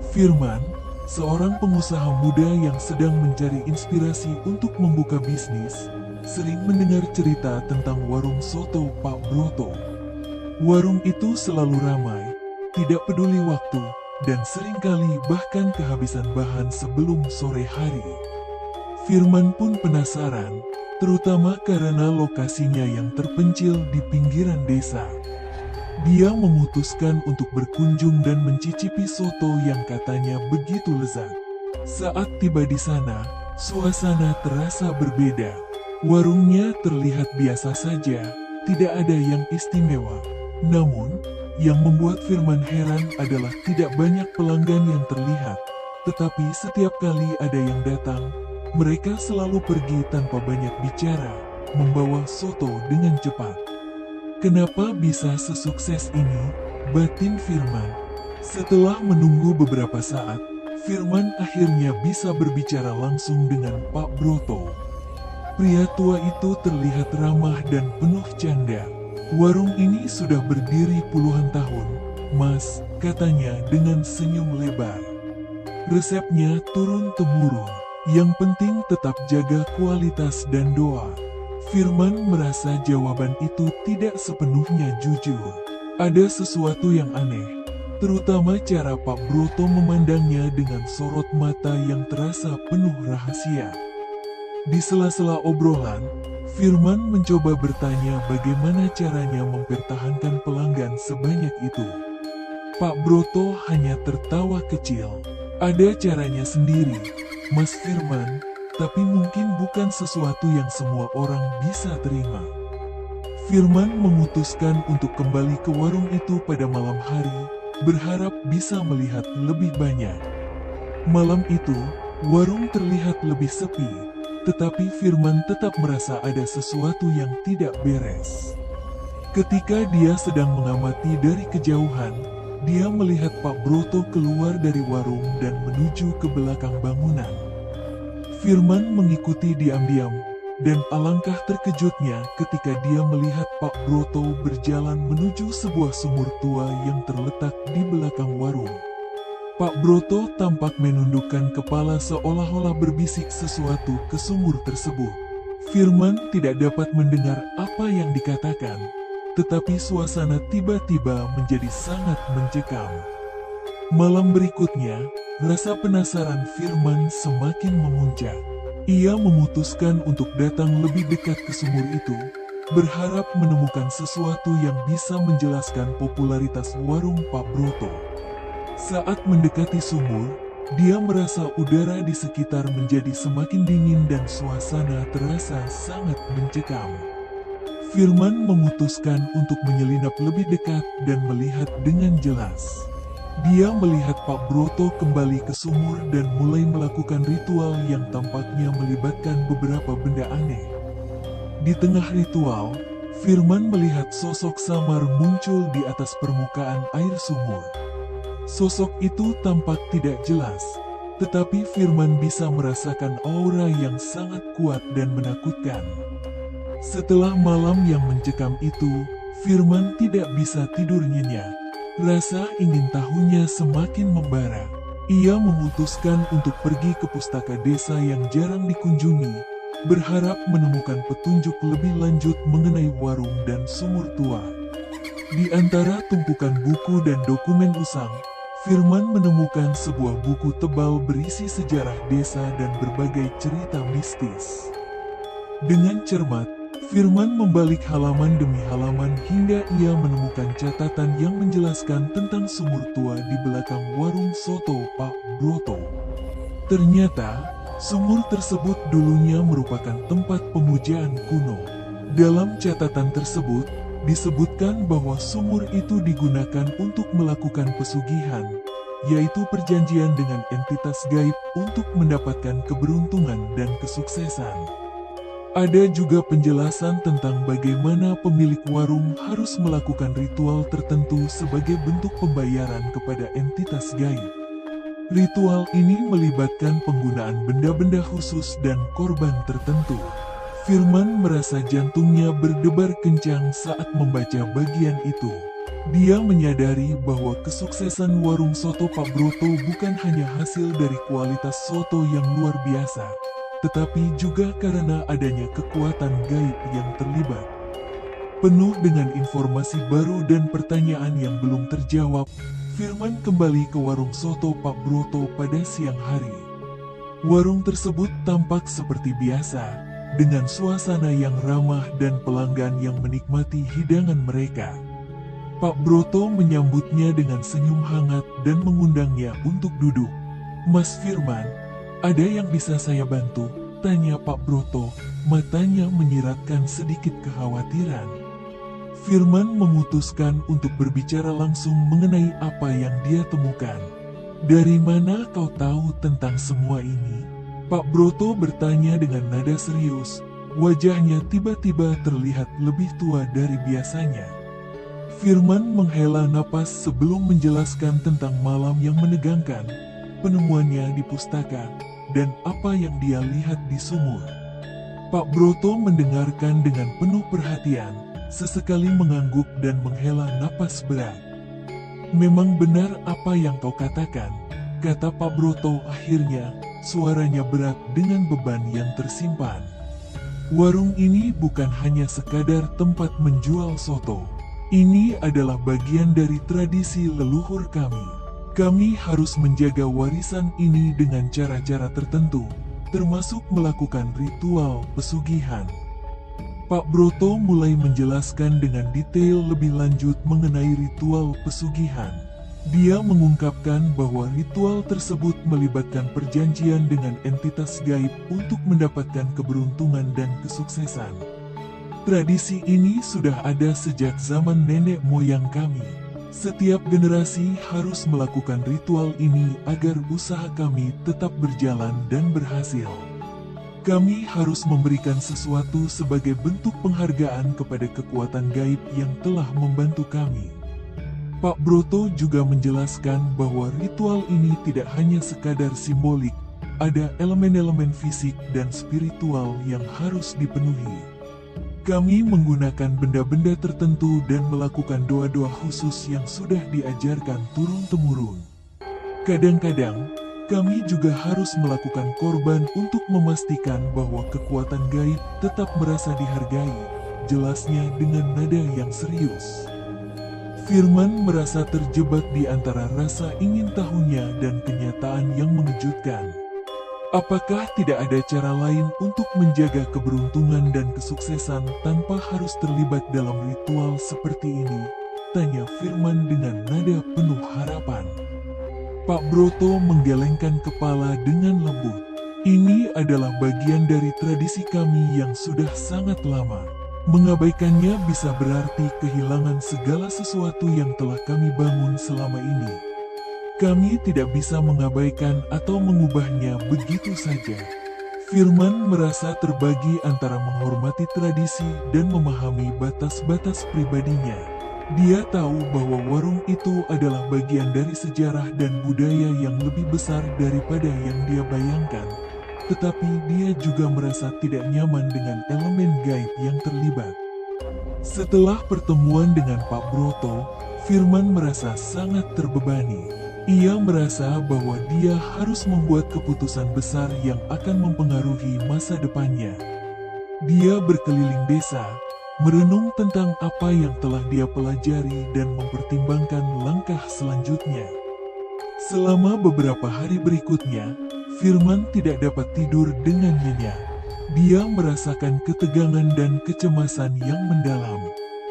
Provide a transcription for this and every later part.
Firman, seorang pengusaha muda yang sedang mencari inspirasi untuk membuka bisnis, sering mendengar cerita tentang warung soto Pak Broto. Warung itu selalu ramai, tidak peduli waktu, dan seringkali bahkan kehabisan bahan sebelum sore hari. Firman pun penasaran, terutama karena lokasinya yang terpencil di pinggiran desa. Dia memutuskan untuk berkunjung dan mencicipi soto yang katanya begitu lezat. Saat tiba di sana, suasana terasa berbeda. Warungnya terlihat biasa saja, tidak ada yang istimewa. Namun, yang membuat Firman heran adalah tidak banyak pelanggan yang terlihat. Tetapi setiap kali ada yang datang, mereka selalu pergi tanpa banyak bicara, membawa soto dengan cepat. Kenapa bisa sesukses ini? Batin Firman. Setelah menunggu beberapa saat, Firman akhirnya bisa berbicara langsung dengan Pak Broto. Pria tua itu terlihat ramah dan penuh canda. Warung ini sudah berdiri puluhan tahun, Mas, katanya dengan senyum lebar. Resepnya turun-temurun. Yang penting tetap jaga kualitas dan doa. Firman merasa jawaban itu tidak sepenuhnya jujur. Ada sesuatu yang aneh, terutama cara Pak Broto memandangnya dengan sorot mata yang terasa penuh rahasia. Di sela-sela obrolan, Firman mencoba bertanya bagaimana caranya mempertahankan pelanggan sebanyak itu. Pak Broto hanya tertawa kecil. Ada caranya sendiri, Mas Firman. Tapi mungkin bukan sesuatu yang semua orang bisa terima. Firman memutuskan untuk kembali ke warung itu pada malam hari, berharap bisa melihat lebih banyak. Malam itu, warung terlihat lebih sepi, tetapi Firman tetap merasa ada sesuatu yang tidak beres. Ketika dia sedang mengamati dari kejauhan, dia melihat Pak Broto keluar dari warung dan menuju ke belakang bangunan. Firman mengikuti diam-diam, dan alangkah terkejutnya ketika dia melihat Pak Broto berjalan menuju sebuah sumur tua yang terletak di belakang warung. Pak Broto tampak menundukkan kepala seolah-olah berbisik sesuatu ke sumur tersebut. Firman tidak dapat mendengar apa yang dikatakan, tetapi suasana tiba-tiba menjadi sangat mencekam. Malam berikutnya, rasa penasaran Firman semakin memuncak. Ia memutuskan untuk datang lebih dekat ke sumur itu, berharap menemukan sesuatu yang bisa menjelaskan popularitas warung Pak Broto. Saat mendekati sumur, dia merasa udara di sekitar menjadi semakin dingin dan suasana terasa sangat mencekam. Firman memutuskan untuk menyelinap lebih dekat dan melihat dengan jelas. Dia melihat Pak Broto kembali ke sumur dan mulai melakukan ritual yang tampaknya melibatkan beberapa benda aneh. Di tengah ritual, Firman melihat sosok samar muncul di atas permukaan air sumur. Sosok itu tampak tidak jelas, tetapi Firman bisa merasakan aura yang sangat kuat dan menakutkan. Setelah malam yang mencekam itu, Firman tidak bisa tidur nyenyak. Rasa ingin tahunya semakin membara. Ia memutuskan untuk pergi ke pustaka desa yang jarang dikunjungi, berharap menemukan petunjuk lebih lanjut mengenai warung dan sumur tua. Di antara tumpukan buku dan dokumen usang, Firman menemukan sebuah buku tebal berisi sejarah desa dan berbagai cerita mistis. Dengan cermat, Firman membalik halaman demi halaman hingga ia menemukan catatan yang menjelaskan tentang sumur tua di belakang warung soto Pak Broto. Ternyata, sumur tersebut dulunya merupakan tempat pemujaan kuno. Dalam catatan tersebut, disebutkan bahwa sumur itu digunakan untuk melakukan pesugihan, yaitu perjanjian dengan entitas gaib untuk mendapatkan keberuntungan dan kesuksesan. Ada juga penjelasan tentang bagaimana pemilik warung harus melakukan ritual tertentu sebagai bentuk pembayaran kepada entitas gaib. Ritual ini melibatkan penggunaan benda-benda khusus dan korban tertentu. Firman merasa jantungnya berdebar kencang saat membaca bagian itu. Dia menyadari bahwa kesuksesan warung soto Pak Broto bukan hanya hasil dari kualitas soto yang luar biasa, tetapi juga karena adanya kekuatan gaib yang terlibat. Penuh dengan informasi baru dan pertanyaan yang belum terjawab, Firman kembali ke warung soto Pak Broto pada siang hari. Warung tersebut tampak seperti biasa, dengan suasana yang ramah dan pelanggan yang menikmati hidangan mereka. Pak Broto menyambutnya dengan senyum hangat dan mengundangnya untuk duduk. "Mas Firman, ada yang bisa saya bantu?" tanya Pak Broto, matanya menyiratkan sedikit kekhawatiran. Firman memutuskan untuk berbicara langsung mengenai apa yang dia temukan. "Dari mana kau tahu tentang semua ini?" Pak Broto bertanya dengan nada serius. Wajahnya tiba-tiba terlihat lebih tua dari biasanya. Firman menghela napas sebelum menjelaskan tentang malam yang menegangkan, penemuannya di pustaka, dan apa yang dia lihat di sumur. Pak Broto mendengarkan dengan penuh perhatian, sesekali mengangguk dan menghela napas berat. "Memang benar apa yang kau katakan," kata Pak Broto akhirnya, suaranya berat dengan beban yang tersimpan. "Warung ini bukan hanya sekadar tempat menjual soto. Ini adalah bagian dari tradisi leluhur kami. Kami harus menjaga warisan ini dengan cara-cara tertentu, termasuk melakukan ritual pesugihan." Pak Broto mulai menjelaskan dengan detail lebih lanjut mengenai ritual pesugihan. Dia mengungkapkan bahwa ritual tersebut melibatkan perjanjian dengan entitas gaib untuk mendapatkan keberuntungan dan kesuksesan. Tradisi ini sudah ada sejak zaman nenek moyang kami. Setiap generasi harus melakukan ritual ini agar usaha kami tetap berjalan dan berhasil. Kami harus memberikan sesuatu sebagai bentuk penghargaan kepada kekuatan gaib yang telah membantu kami. Pak Broto juga menjelaskan bahwa ritual ini tidak hanya sekadar simbolik, ada elemen-elemen fisik dan spiritual yang harus dipenuhi. Kami menggunakan benda-benda tertentu dan melakukan doa-doa khusus yang sudah diajarkan turun-temurun. Kadang-kadang, kami juga harus melakukan korban untuk memastikan bahwa kekuatan gaib tetap merasa dihargai, jelasnya dengan nada yang serius. Firman merasa terjebak di antara rasa ingin tahunya dan kenyataan yang mengejutkan. Apakah tidak ada cara lain untuk menjaga keberuntungan dan kesuksesan tanpa harus terlibat dalam ritual seperti ini? Tanya Firman dengan nada penuh harapan. Pak Broto menggelengkan kepala dengan lembut. "Ini adalah bagian dari tradisi kami yang sudah sangat lama. Mengabaikannya bisa berarti kehilangan segala sesuatu yang telah kami bangun selama ini. Kami tidak bisa mengabaikan atau mengubahnya begitu saja." Firman merasa terbagi antara menghormati tradisi dan memahami batas-batas pribadinya. Dia tahu bahwa warung itu adalah bagian dari sejarah dan budaya yang lebih besar daripada yang dia bayangkan. Tetapi dia juga merasa tidak nyaman dengan elemen gaib yang terlibat. Setelah pertemuan dengan Pak Broto, Firman merasa sangat terbebani. Ia merasa bahwa dia harus membuat keputusan besar yang akan mempengaruhi masa depannya. Dia berkeliling desa, merenung tentang apa yang telah dia pelajari dan mempertimbangkan langkah selanjutnya. Selama beberapa hari berikutnya, Firman tidak dapat tidur dengan nyenyak. Dia merasakan ketegangan dan kecemasan yang mendalam.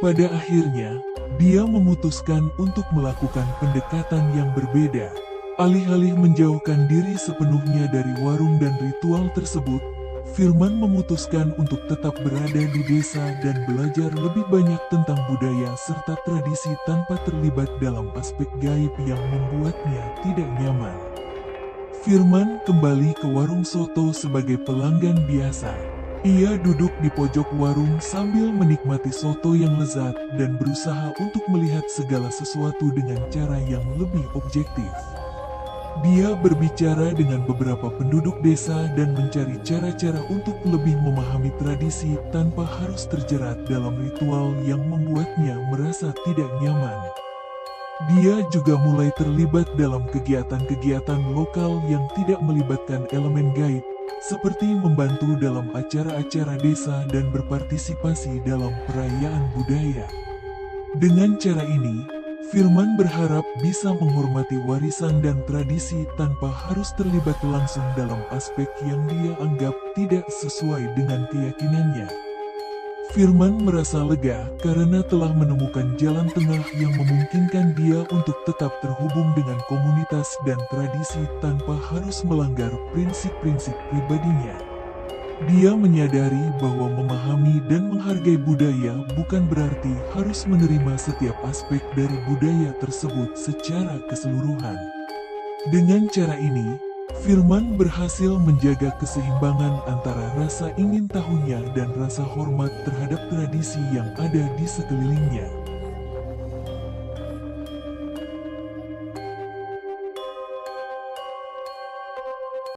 Pada akhirnya, dia memutuskan untuk melakukan pendekatan yang berbeda. Alih-alih menjauhkan diri sepenuhnya dari warung dan ritual tersebut, Firman memutuskan untuk tetap berada di desa dan belajar lebih banyak tentang budaya serta tradisi tanpa terlibat dalam aspek gaib yang membuatnya tidak nyaman. Firman kembali ke warung soto sebagai pelanggan biasa. Ia duduk di pojok warung sambil menikmati soto yang lezat dan berusaha untuk melihat segala sesuatu dengan cara yang lebih objektif. Dia berbicara dengan beberapa penduduk desa dan mencari cara-cara untuk lebih memahami tradisi tanpa harus terjerat dalam ritual yang membuatnya merasa tidak nyaman. Dia juga mulai terlibat dalam kegiatan-kegiatan lokal yang tidak melibatkan elemen gaib, seperti membantu dalam acara-acara desa dan berpartisipasi dalam perayaan budaya. Dengan cara ini, Firman berharap bisa menghormati warisan dan tradisi tanpa harus terlibat langsung dalam aspek yang dia anggap tidak sesuai dengan keyakinannya. Firman merasa lega karena telah menemukan jalan tengah yang memungkinkan dia untuk tetap terhubung dengan komunitas dan tradisi tanpa harus melanggar prinsip-prinsip pribadinya. Dia menyadari bahwa memahami dan menghargai budaya bukan berarti harus menerima setiap aspek dari budaya tersebut secara keseluruhan. Dengan cara ini, Firman berhasil menjaga keseimbangan antara rasa ingin tahunya dan rasa hormat terhadap tradisi yang ada di sekelilingnya.